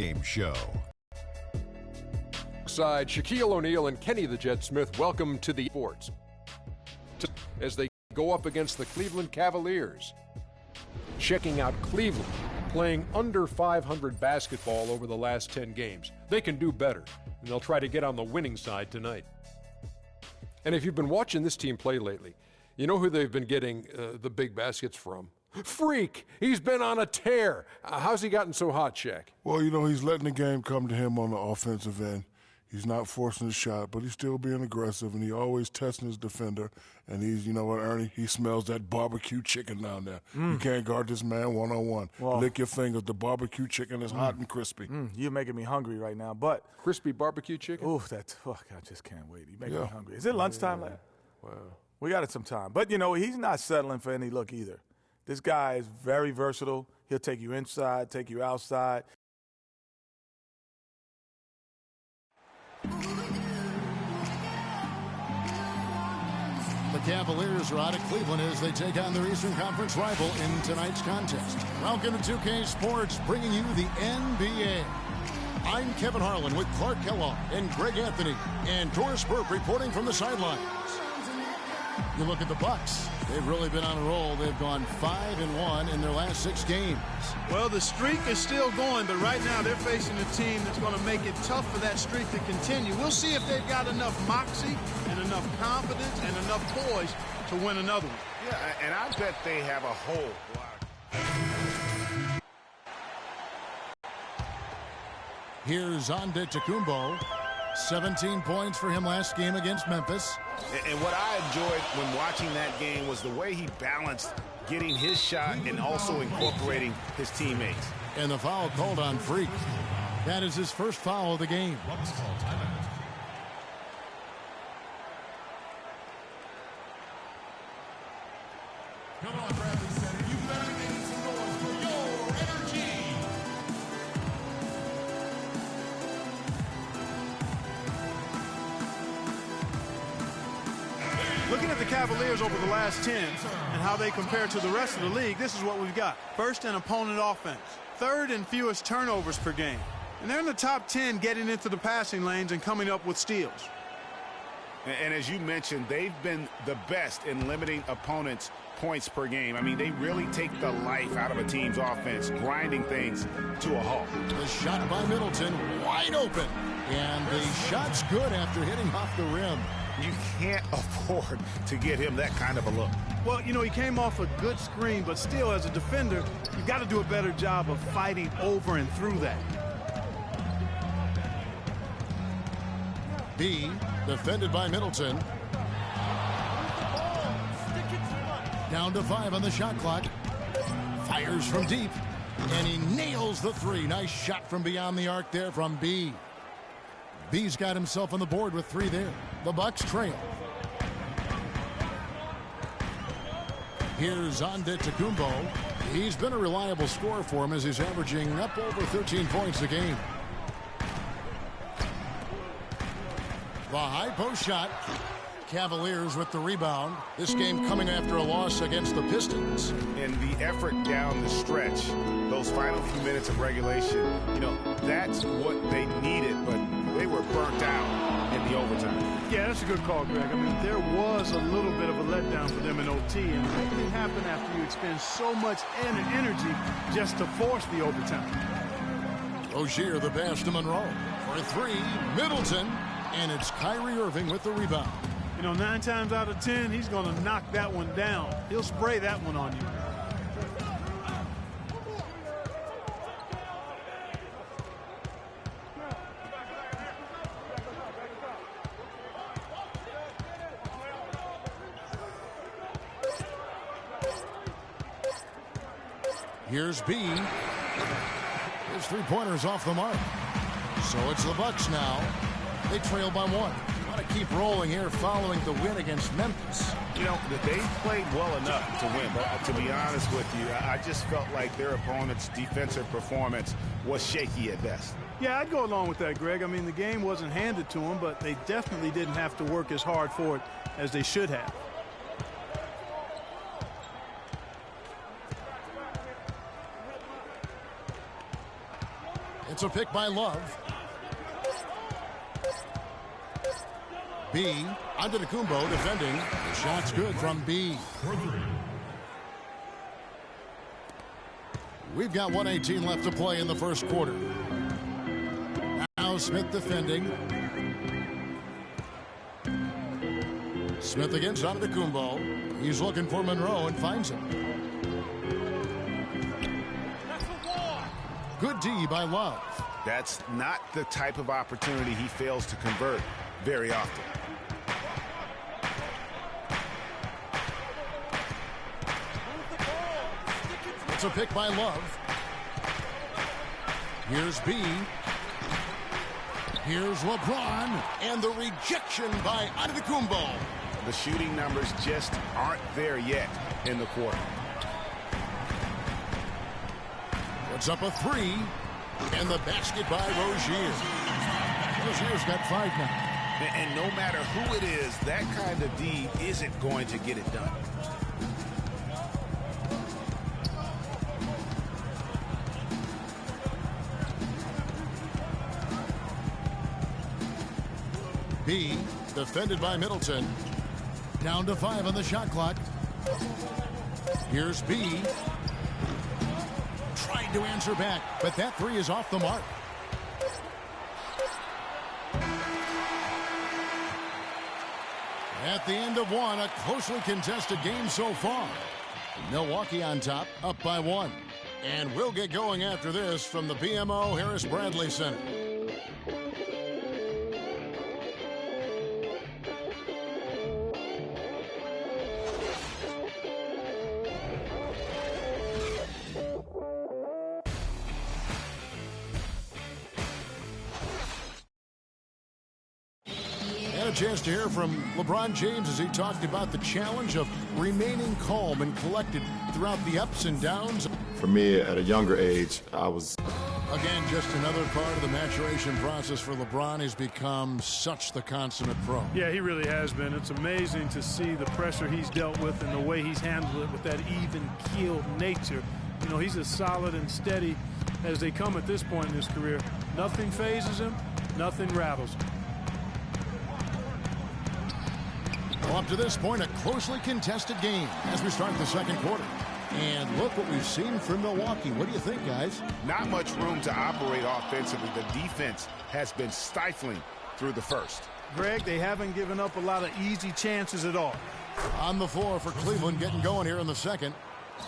Game show. Side Shaquille O'Neal and Kenny the Jet Smith, welcome to the sports as they go up against the Cleveland Cavaliers. Checking out Cleveland playing under 500 basketball over the last 10 games. They can do better, and they'll try to get on the winning side tonight. And if you've been watching this team play lately, you know who they've been getting the big baskets from? Freak! He's been on a tear. How's he gotten so hot, Shaq? Well, you know, he's letting the game come to him on the offensive end. He's not forcing the shot, but he's still being aggressive, and he always testing his defender. And he's, you know what, Ernie? He smells that barbecue chicken down there. You can't guard this man one-on-one. Well, lick your fingers. The barbecue chicken is hot and crispy. You're making me hungry right now, but... Crispy barbecue chicken? Ooh, I just can't wait. You're making me hungry. Is it lunchtime? Wow. We got it some time. But, you know, he's not settling for any look either. This guy is very versatile. He'll take you inside, take you outside. The Cavaliers are out of Cleveland as they take on their Eastern Conference rival in tonight's contest. Welcome to 2K Sports, bringing you the NBA. I'm Kevin Harlan with Clark Kellogg and Greg Anthony, and Doris Burke reporting from the sidelines. You look at the Bucks. They've really been on a roll. They've gone 5-1 in their last 6 games. Well, the streak is still going, but right now they're facing a team that's going to make it tough for that streak to continue. We'll see if they've got enough moxie and enough confidence and enough poise to win another one. Yeah, and I bet they have a whole lot. Here's Antetokounmpo. 17 points for him last game against Memphis. And what I enjoyed when watching that game was the way he balanced getting his shot and also incorporating his teammates. And the foul called on Freak. That is his first foul of the game. Come on, Bradley Center. You better be making some noise for your energy. Looking at the Cavaliers over the last 10 and how they compare to the rest of the league, this is what we've got. First in opponent offense, third in fewest turnovers per game. And they're in the top 10 getting into the passing lanes and coming up with steals. And as you mentioned, they've been the best in limiting opponents' points per game. I mean, they really take the life out of a team's offense, grinding things to a halt. The shot by Middleton, wide open. And the shot's good after hitting off the rim. You can't afford to get him that kind of a look. Well, you know, he came off a good screen, but still, as a defender, you've got to do a better job of fighting over and through that. B, defended by Middleton. Down to 5 on the shot clock. Fires from deep, and he nails the 3. Nice shot from beyond the arc there from B. B's got himself on the board with 3 there. The Bucks trail. Here's Antetokounmpo. He's been a reliable scorer for him as he's averaging up over 13 points a game. The high post shot. Cavaliers with the rebound. This game coming after a loss against the Pistons. And the effort down the stretch, those final few minutes of regulation, you know, that's what they needed, but they were burnt out in the overtime. Yeah, that's a good call, Greg. I mean, there was a little bit of a letdown for them in OT, and it didn't happen after you expend so much energy just to force the overtime. Rozier the pass to Monroe. For 3, Middleton, and it's Kyrie Irving with the rebound. You know, 9 times out of 10, he's going to knock that one down. He'll spray that one on you. Here's B. His 3-pointers off the mark. So it's the Bucks now. They trail by 1. Want to keep rolling here following the win against Memphis. You know, they played well enough to win, but to be honest with you, I just felt like their opponent's defensive performance was shaky at best. Yeah, I'd go along with that, Greg. I mean, the game wasn't handed to them, but they definitely didn't have to work as hard for it as they should have. It's a pick by Love. B. Antetokounmpo defending. The shot's good from B. We've got 1:18 left to play in the first quarter. Now Smith defending. Smith against Antetokounmpo. He's looking for Monroe and finds him. Good D by Love. That's not the type of opportunity he fails to convert very often. It's a pick by Love. Here's B. Here's LeBron. And the rejection by Antetokounmpo. The shooting numbers just aren't there yet in the quarter. Puts up a three. And the basket by Rozier. Rozier's got 5 now. And no matter who it is, that kind of D isn't going to get it done. B, defended by Middleton. Down to 5 on the shot clock. Here's B. Tried to answer back, but that 3 is off the mark. At the end of 1, a closely contested game so far. Milwaukee on top, up by 1. And we'll get going after this from the BMO Harris Bradley Center. A chance to hear from LeBron James as he talked about the challenge of remaining calm and collected throughout the ups and downs. For me, at a younger age, I was... Again, just another part of the maturation process for LeBron. He's become such the consummate pro. Yeah, he really has been. It's amazing to see the pressure he's dealt with and the way he's handled it with that even-keeled nature. You know, he's as solid and steady as they come at this point in his career. Nothing phases him, nothing rattles him. Well, up to this point, a closely contested game as we start the second quarter. And look what we've seen from Milwaukee. What do you think, guys? Not much room to operate offensively. The defense has been stifling through the first. Greg, they haven't given up a lot of easy chances at all. On the floor for Cleveland, getting going here in the second.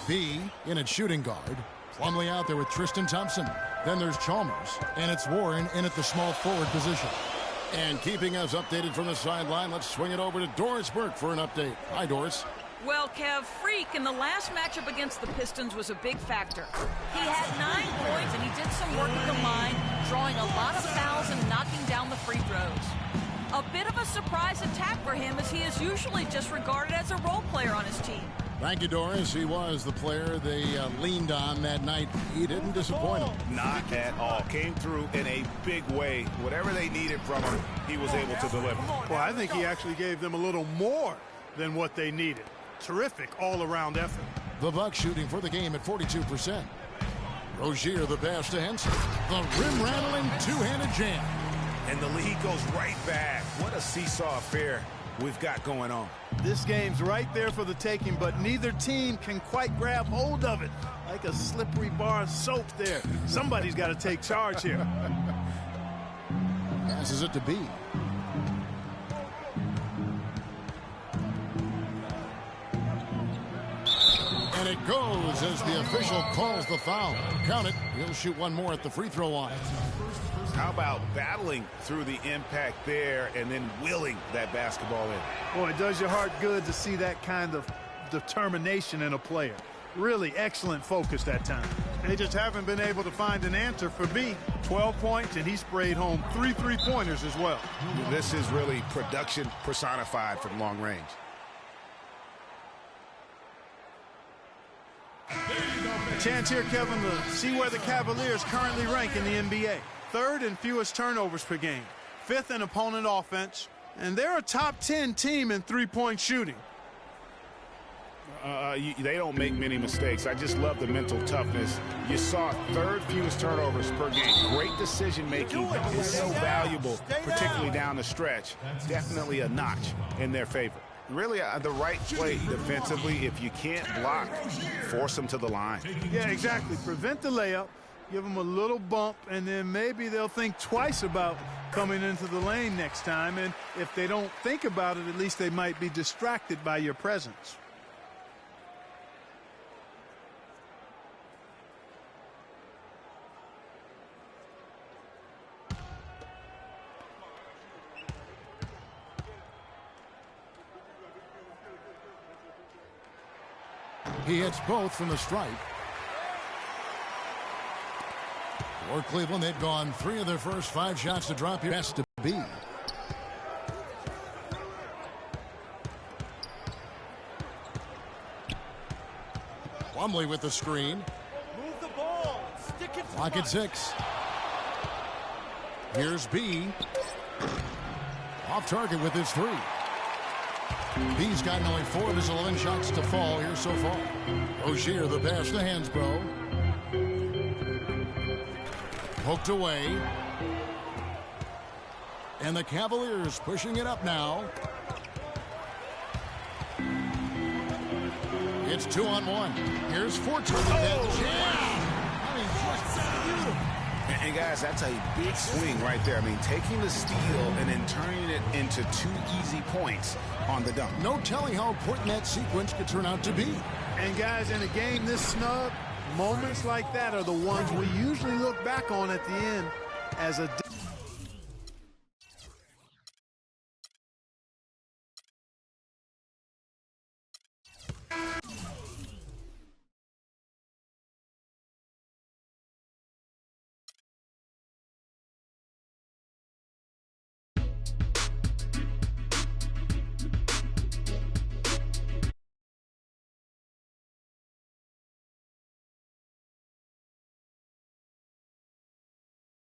B in at shooting guard. Plumlee out there with Tristan Thompson. Then there's Chalmers. And it's Warren in at the small forward position. And keeping us updated from the sideline, let's swing it over to Doris Burke for an update. Hi, Doris. Well, Kev, Freak in the last matchup against the Pistons was a big factor. He had 9 points, and he did some work at the line, drawing a lot of fouls and knocking down the free throws. A bit of a surprise attack for him, as he is usually just regarded as a role player on his team. Thank you, Doris. He was the player they leaned on that night. He didn't disappoint them. Not at all. Came through in a big way. Whatever they needed from him, he was able to deliver. Well, I think he actually gave them a little more than what they needed. Terrific all-around effort. The Bucks shooting for the game at 42%. Rozier the pass to Henson. The rim-rattling two-handed jam. And the lead goes right back. What a seesaw affair we've got going on. This game's right there for the taking, but neither team can quite grab hold of it. Like a slippery bar of soap there. Somebody's got to take charge here. Passes it to B. And it goes as the official calls the foul. Count it. He'll shoot one more at the free throw line. How about battling through the impact there and then willing that basketball in? Boy, it does your heart good to see that kind of determination in a player. Really excellent focus that time. They just haven't been able to find an answer for B. 12 points, and he sprayed home 3 3-pointers as well. This is really production personified from long range. A chance here, Kevin, to see where the Cavaliers currently rank in the NBA. 3rd in fewest turnovers per game. 5th in opponent offense. And they're a top 10 team in 3-point shooting. They don't make many mistakes. I just love the mental toughness. You saw third fewest turnovers per game. Great decision-making is so valuable, particularly down the stretch. Definitely a notch in their favor. Really, the right play defensively. If you can't block, force them to the line. Yeah, exactly. Prevent the layup, give them a little bump, and then maybe they'll think twice about coming into the lane next time. And if they don't think about it, at least they might be distracted by your presence. He hits both from the stripe. For Cleveland, they've gone 3 of their first 5 shots to drop here. Has to be. Plumlee with the screen. Move the ball. Stick it. Clock at 6. Here's B. Off target with his 3. B's gotten only 4 of his 11 shots to fall here so far. Rozier, the pass to Hansbrough. Poked away. And the Cavaliers pushing it up now. It's 2-on-1. Here's Fortune. I mean, just beautiful. And guys, that's a big swing right there. I mean, taking the steal and then turning it into 2 easy points on the dunk. No telling how important that sequence could turn out to be. And guys, in a game this snug, moments like that are the ones we usually look back on at the end as a